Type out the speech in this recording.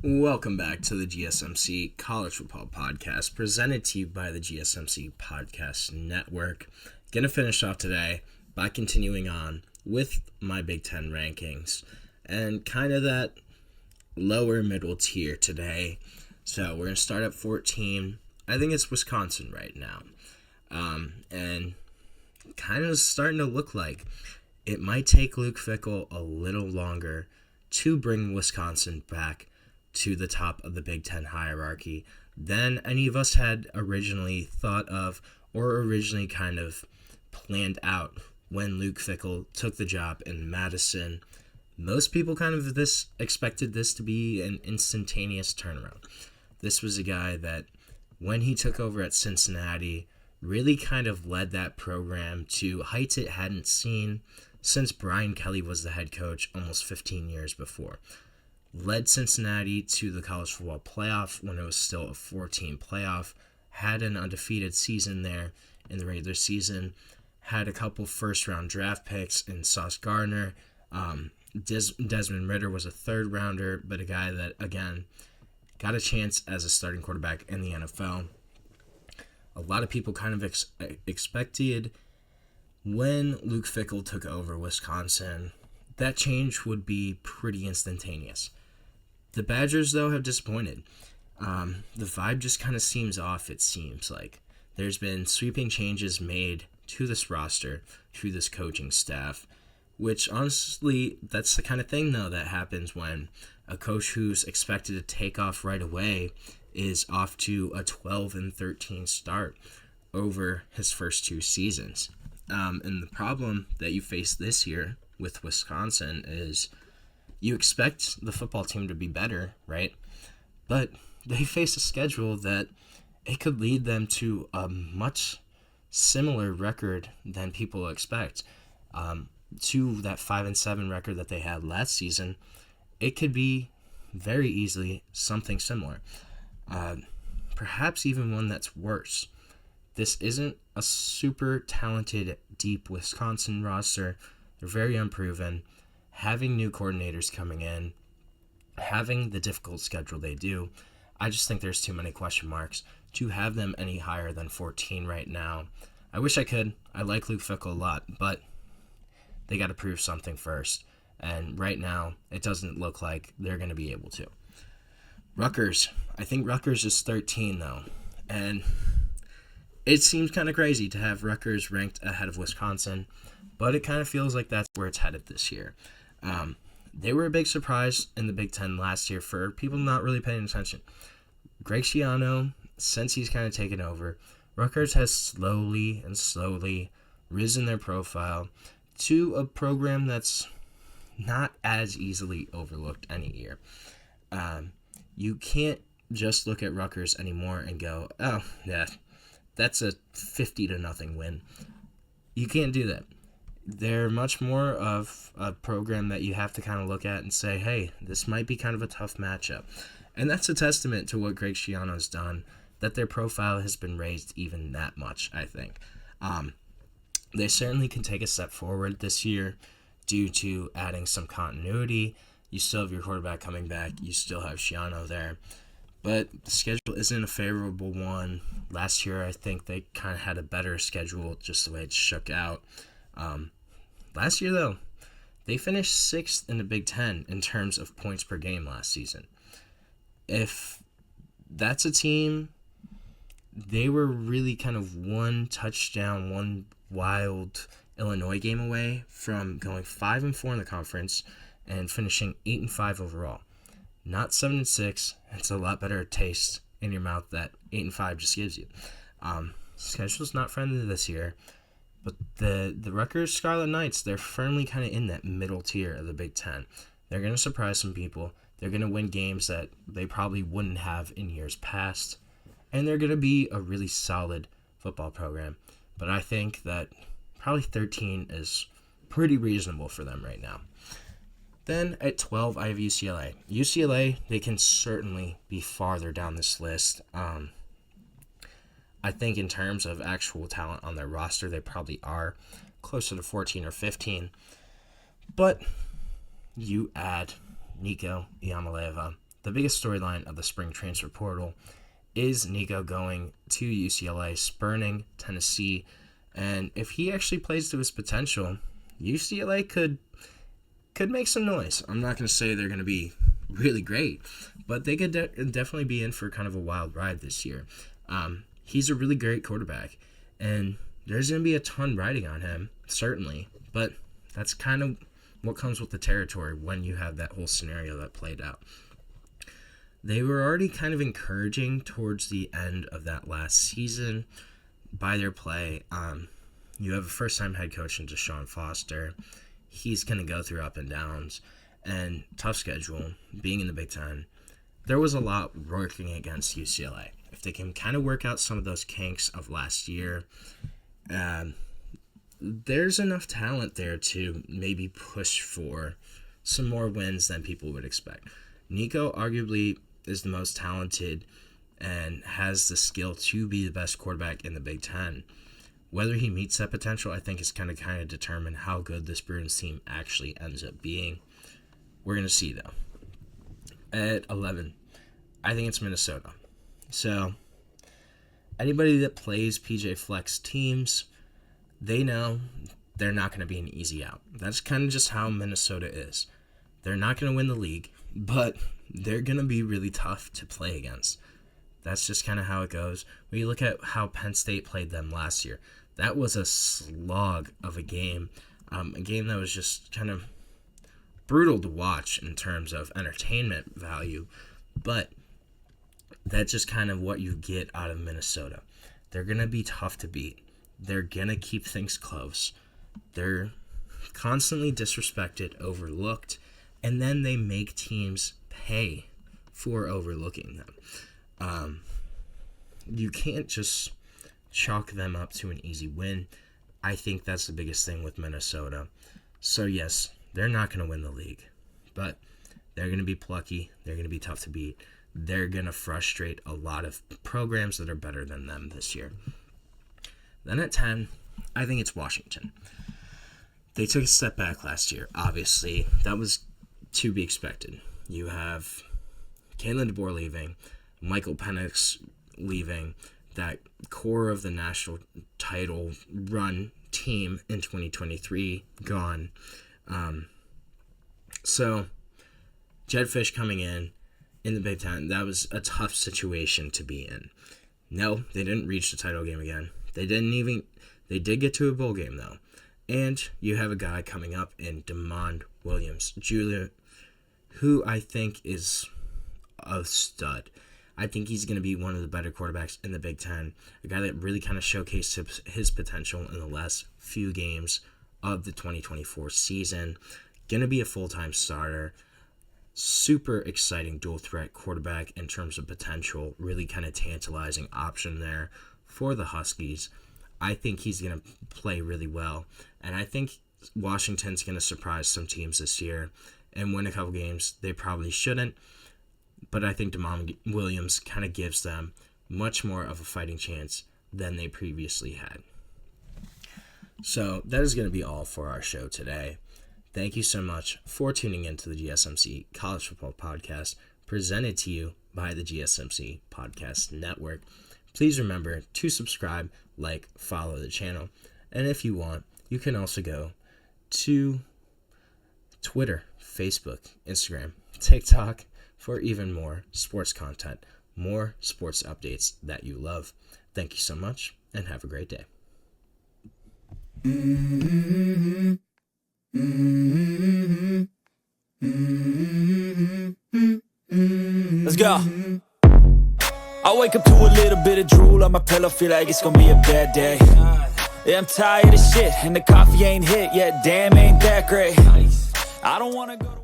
Welcome back to the GSMC College Football Podcast, presented to you by the GSMC Podcast Network. Gonna finish off today by continuing on with my Big Ten rankings and kind of that lower middle tier today. So we're gonna start at 14. I think it's Wisconsin right now, and kind of starting to look like it might take Luke Fickell a little longer to bring Wisconsin back to the top of the Big Ten hierarchy than any of us had originally thought of or originally kind of planned out when Luke Fickell took the job in Madison. Most people kind of expected this to be an instantaneous turnaround. This was a guy that, when he took over at Cincinnati, really kind of led that program to heights it hadn't seen since Brian Kelly was the head coach almost 15 years before. Led Cincinnati to the college football playoff when it was still a 4-team playoff, had an undefeated season there in the regular season, had a couple first-round draft picks in Sauce Gardner. Desmond Ridder was a third-rounder, but a guy that, again, got a chance as a starting quarterback in the NFL. A lot of people kind of expected when Luke Fickell took over Wisconsin, that change would be pretty instantaneous. The Badgers, though, have disappointed. The vibe just kind of seems off, it seems like. There's been sweeping changes made to this roster, to this coaching staff, which honestly, that's the kind of thing, though, that happens when a coach who's expected to take off right away is off to a 12-13 start over his first two seasons. And the problem that you face this year with Wisconsin is you expect the football team to be better, right? But they face a schedule that it could lead them to a much similar record than people expect. To that 5-7 record that they had last season, it could be very easily something similar. Perhaps even one that's worse. This isn't a super talented, deep Wisconsin roster. They're very unproven. Having new coordinators coming in, having the difficult schedule they do, I just think there's too many question marks to have them any higher than 14 right now. I wish I could. I like Luke Fickell a lot, but they got to prove something first. And right now, it doesn't look like they're going to be able to. Rutgers. I think Rutgers is 13, though. And it seems kind of crazy to have Rutgers ranked ahead of Wisconsin, but it kind of feels like that's where it's headed this year. They were a big surprise in the Big Ten last year for people not really paying attention. Greg Schiano, since he's kind of taken over, Rutgers has slowly risen their profile to a program that's not as easily overlooked any year. You can't just look at Rutgers anymore and go, oh, yeah, that's a 50-0 win. You can't do that. They're much more of a program that you have to kind of look at and say, hey, this might be kind of a tough matchup. And that's a testament to what Greg Schiano's done, that their profile has been raised even that much, I think. They certainly can take a step forward this year due to adding some continuity. You still have your quarterback coming back. You still have Schiano there. But the schedule isn't a favorable one. Last year, I think they kind of had a better schedule, just the way it shook out. Last year, though, they finished 6th in the Big Ten in terms of points per game last season. If that's a team, they were really kind of one touchdown, one wild Illinois game away from going 5-4 in the conference and finishing 8-5 overall. Not 7-6. It's a lot better taste in your mouth that 8-5 just gives you. Schedule's not friendly this year. But the Rutgers Scarlet Knights, they're firmly kind of in that middle tier of the Big Ten. They're going to surprise some people. They're going to win games that they probably wouldn't have in years past. And they're going to be a really solid football program. But I think that probably 13 is pretty reasonable for them right now. Then at 12, I have UCLA. UCLA, they can certainly be farther down this list. I think in terms of actual talent on their roster, they probably are closer to 14 or 15. But you add Nico Iamaleava the biggest storyline of the spring transfer portal is Nico going to UCLA, spurning Tennessee. And if he actually plays to his potential, UCLA could make some noise. I'm not going to say they're going to be really great, but they could definitely be in for kind of a wild ride this year. He's a really great quarterback, and there's going to be a ton riding on him, certainly. But that's kind of what comes with the territory when you have that whole scenario that played out. They were already kind of encouraging towards the end of that last season by their play. You have a first-time head coach in Deshaun Foster. He's going to go through up and downs and tough schedule, being in the Big Ten. There was a lot working against UCLA. If they can kind of work out some of those kinks of last year, there's enough talent there to maybe push for some more wins than people would expect. Nico arguably is the most talented and has the skill to be the best quarterback in the Big Ten. Whether he meets that potential, I think is kind of determine how good this Bruins team actually ends up being. We're going to see, though. At 11, I think it's Minnesota. So, anybody that plays PJ Flex teams, they know they're not going to be an easy out. That's kind of just how Minnesota is. They're not going to win the league, but they're going to be really tough to play against. That's just kind of how it goes. When you look at how Penn State played them last year, that was a slog of a game that was just kind of brutal to watch in terms of entertainment value, but that's just kind of what you get out of Minnesota. They're going to be tough to beat. They're going to keep things close. They're constantly disrespected, overlooked, and then they make teams pay for overlooking them. You can't just chalk them up to an easy win. I think that's the biggest thing with Minnesota. So yes, they're not going to win the league, but they're going to be plucky. They're going to be tough to beat. They're going to frustrate a lot of programs that are better than them this year. Then at 10, I think it's Washington. They took a step back last year. Obviously, that was to be expected. You have Kalen DeBoer leaving, Michael Penix leaving, that core of the national title run team in 2023 gone. So Jedd Fisch coming in the Big Ten, that was a tough situation to be in. No, they didn't reach the title game again. They did get to a bowl game though. And you have a guy coming up in Demond Williams Jr., who I think is a stud. I think he's going to be one of the better quarterbacks in the Big Ten. A guy that really kind of showcased his potential in the last few games of the 2024 season. Going to be a full-time starter. Super exciting dual threat quarterback in terms of potential. Really kind of tantalizing option there for the Huskies. I think he's going to play really well. And I think Washington's going to surprise some teams this year and win a couple games they probably shouldn't. But I think Demond Williams kind of gives them much more of a fighting chance than they previously had. So that is going to be all for our show today. Thank you so much for tuning into the GSMC College Football Podcast, presented to you by the GSMC Podcast Network. Please remember to subscribe, like, follow the channel. And if you want, you can also go to Twitter, Facebook, Instagram, TikTok, for even more sports content, more sports updates that you love. Thank you so much, and have a great day. Let's go. I wake up to a little bit of drool on my pillow, feel like it's gonna be a bad day. Yeah, I'm tired of shit, and the coffee ain't hit yet, damn, ain't that great. I don't wanna go to